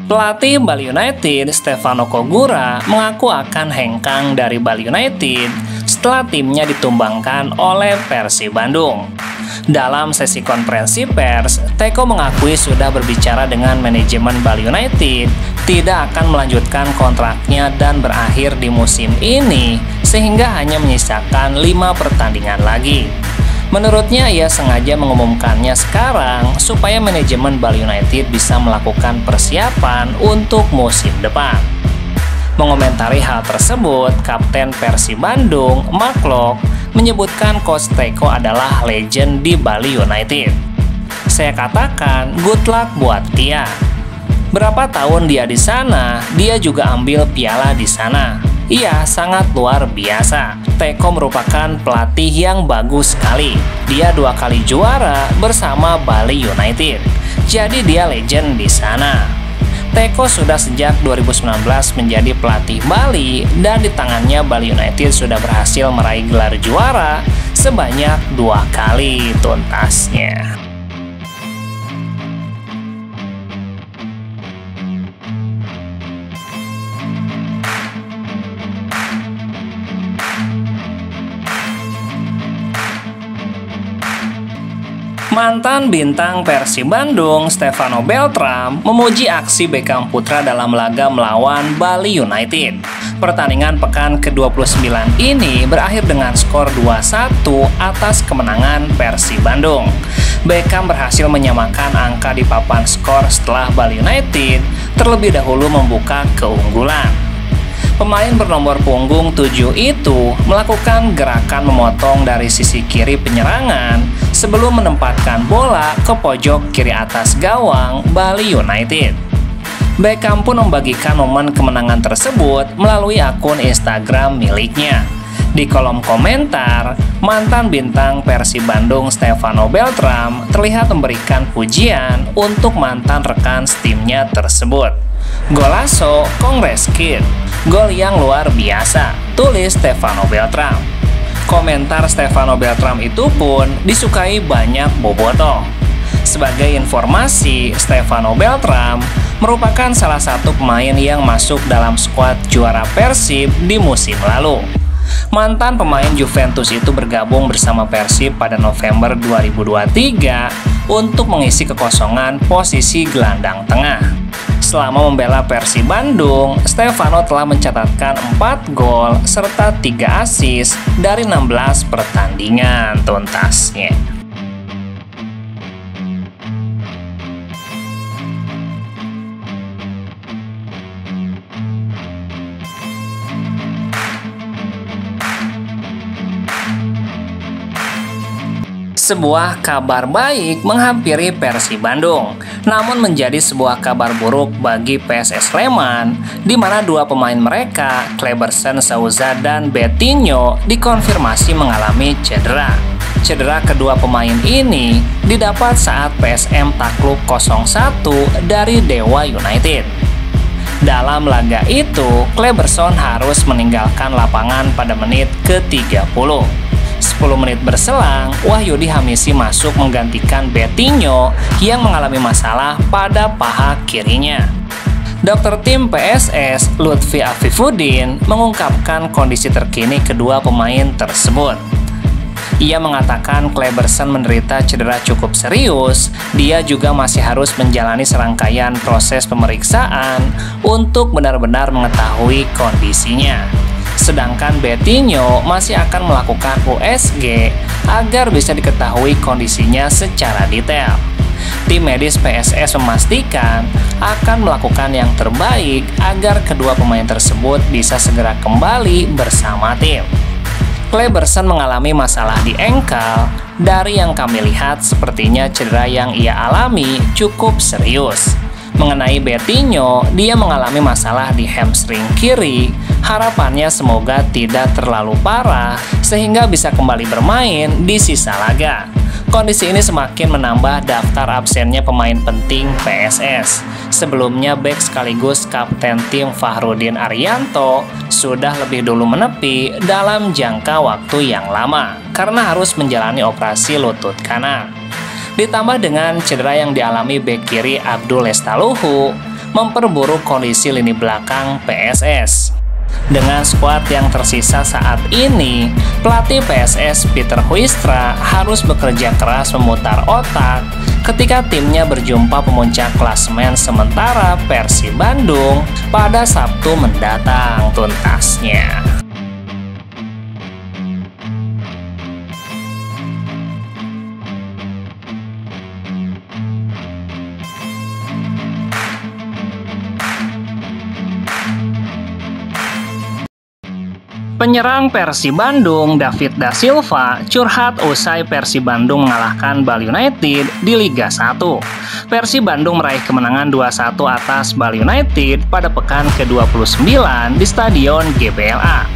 Pelatih Bali United, Stefano Cogura, mengaku akan hengkang dari Bali United setelah timnya ditumbangkan oleh Persib Bandung. Dalam sesi konferensi pers, Teko mengakui sudah berbicara dengan manajemen Bali United, tidak akan melanjutkan kontraknya dan berakhir di musim ini, sehingga hanya menyisakan 5 pertandingan lagi. Menurutnya, ia sengaja mengumumkannya sekarang supaya manajemen Bali United bisa melakukan persiapan untuk musim depan. Mengomentari hal tersebut, Kapten Persib Bandung, Mark Locke, menyebutkan Coach Teko adalah legend di Bali United. Saya katakan, good luck buat dia. Berapa tahun dia di sana, dia juga ambil piala di sana. Iya, sangat luar biasa. Teko merupakan pelatih yang bagus sekali. Dia 2 kali juara bersama Bali United. Jadi dia legend di sana. Teko sudah sejak 2019 menjadi pelatih Bali dan di tangannya Bali United sudah berhasil meraih gelar juara sebanyak 2 kali tuntasnya. Mantan bintang Persib Bandung, Stefano Beltram, memuji aksi Beckham Putra dalam laga melawan Bali United. Pertandingan pekan ke-29 ini berakhir dengan skor 2-1 atas kemenangan Persib Bandung. Beckham berhasil menyamakan angka di papan skor setelah Bali United terlebih dahulu membuka keunggulan. Pemain bernomor punggung 7 itu melakukan gerakan memotong dari sisi kiri penyerangan sebelum menempatkan bola ke pojok kiri atas gawang Bali United. Beckham pun membagikan momen kemenangan tersebut melalui akun Instagram miliknya. Di kolom komentar, mantan bintang Persib Bandung Stefano Beltram terlihat memberikan pujian untuk mantan rekan timnya tersebut. "Golazo, Congrats Kid, gol yang luar biasa," tulis Stefano Beltram. Komentar Stefano Beltram itu pun disukai banyak bobotoh. Sebagai informasi, Stefano Beltram merupakan salah satu pemain yang masuk dalam skuad juara Persib di musim lalu. Mantan pemain Juventus itu bergabung bersama Persib pada November 2023 untuk mengisi kekosongan posisi gelandang tengah. Selama membela Persib Bandung, Stefano telah mencatatkan 4 gol serta 3 assist dari 16 pertandingan tuntasnya. Sebuah kabar baik menghampiri Persib Bandung, namun menjadi sebuah kabar buruk bagi PSS Sleman, di mana 2 pemain mereka, Kleberson Souza dan Betinho, dikonfirmasi mengalami cedera. Cedera kedua pemain ini didapat saat PSM takluk 0-1 dari Dewa United. Dalam laga itu, Kleberson harus meninggalkan lapangan pada menit ke-30. 10 menit berselang, Wahyudi Hamisi masuk menggantikan Betinho yang mengalami masalah pada paha kirinya. Dokter tim PSS, Lutfi Afifuddin, mengungkapkan kondisi terkini kedua pemain tersebut. Ia mengatakan Kleberson menderita cedera cukup serius. Dia juga masih harus menjalani serangkaian proses pemeriksaan untuk benar-benar mengetahui kondisinya. Sedangkan Betinho masih akan melakukan USG agar bisa diketahui kondisinya secara detail. Tim medis PSS memastikan akan melakukan yang terbaik agar kedua pemain tersebut bisa segera kembali bersama tim. Kleberson mengalami masalah di engkel. Dari yang kami lihat, sepertinya cedera yang ia alami cukup serius. Mengenai Betinho, dia mengalami masalah di hamstring kiri. Harapannya semoga tidak terlalu parah sehingga bisa kembali bermain di sisa laga. Kondisi ini semakin menambah daftar absennya pemain penting PSS. Sebelumnya bek sekaligus kapten tim Fahrudin Arianto sudah lebih dulu menepi dalam jangka waktu yang lama karena harus menjalani operasi lutut kanan. Ditambah dengan cedera yang dialami bek kiri Abdul Lestaluhu, memperburuk kondisi lini belakang PSS. Dengan skuad yang tersisa saat ini, pelatih PSS Peter Huistra harus bekerja keras memutar otak ketika timnya berjumpa pemuncak klasemen sementara Persib Bandung pada Sabtu mendatang tuntasnya. Penyerang Persib Bandung, David Da Silva, curhat usai Persib Bandung mengalahkan Bali United di Liga 1. Persib Bandung meraih kemenangan 2-1 atas Bali United pada pekan ke-29 di Stadion GBLA.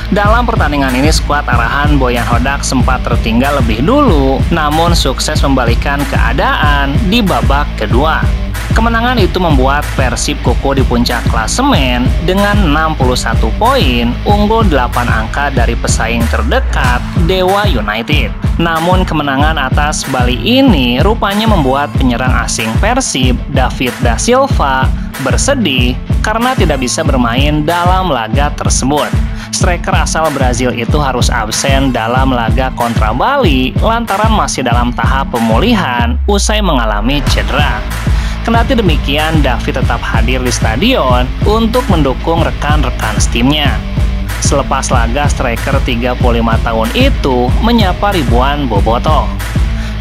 Dalam pertandingan ini, skuad arahan Boyan Hodak sempat tertinggal lebih dulu, namun sukses membalikan keadaan di babak kedua. Kemenangan itu membuat Persib kukuh di puncak klasemen dengan 61 poin, unggul 8 angka dari pesaing terdekat Dewa United. Namun kemenangan atas Bali ini rupanya membuat penyerang asing Persib, David Da Silva, bersedih karena tidak bisa bermain dalam laga tersebut. Striker asal Brazil itu harus absen dalam laga kontra Bali lantaran masih dalam tahap pemulihan usai mengalami cedera. Kendati demikian, David tetap hadir di stadion untuk mendukung rekan-rekan timnya. Selepas laga, striker 35 tahun itu menyapa ribuan bobotoh.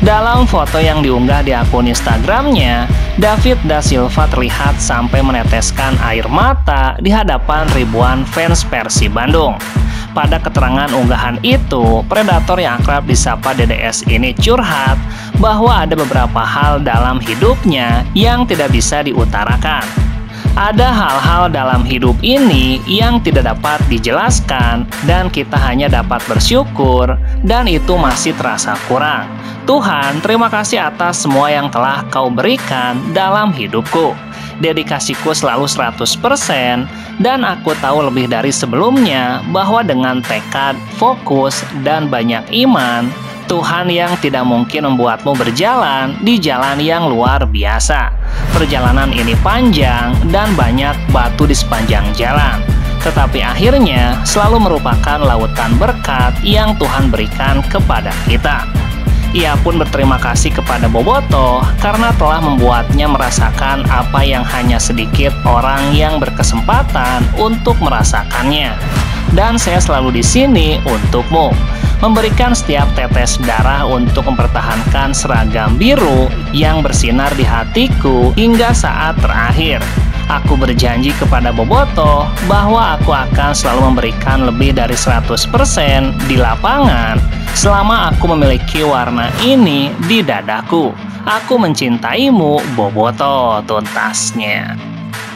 Dalam foto yang diunggah di akun Instagramnya, David Da Silva terlihat sampai meneteskan air mata di hadapan ribuan fans Persib Bandung. Pada keterangan unggahan itu, predator yang akrab disapa DDS ini curhat bahwa ada beberapa hal dalam hidupnya yang tidak bisa diutarakan. Ada hal-hal dalam hidup ini yang tidak dapat dijelaskan dan kita hanya dapat bersyukur dan itu masih terasa kurang. Tuhan, terima kasih atas semua yang telah Kau berikan dalam hidupku. Dedikasiku selalu 100% dan aku tahu lebih dari sebelumnya bahwa dengan tekad, fokus, dan banyak iman, Tuhan yang tidak mungkin membuatmu berjalan di jalan yang luar biasa. Perjalanan ini panjang dan banyak batu di sepanjang jalan. Tetapi akhirnya selalu merupakan lautan berkat yang Tuhan berikan kepada kita. Ia pun berterima kasih kepada Bobotoh karena telah membuatnya merasakan apa yang hanya sedikit orang yang berkesempatan untuk merasakannya. Dan saya selalu di sini untukmu, memberikan setiap tetes darah untuk mempertahankan seragam biru yang bersinar di hatiku hingga saat terakhir. Aku berjanji kepada Bobotoh bahwa aku akan selalu memberikan lebih dari 100% di lapangan selama aku memiliki warna ini di dadaku. Aku mencintaimu, Bobotoh, tuntasnya.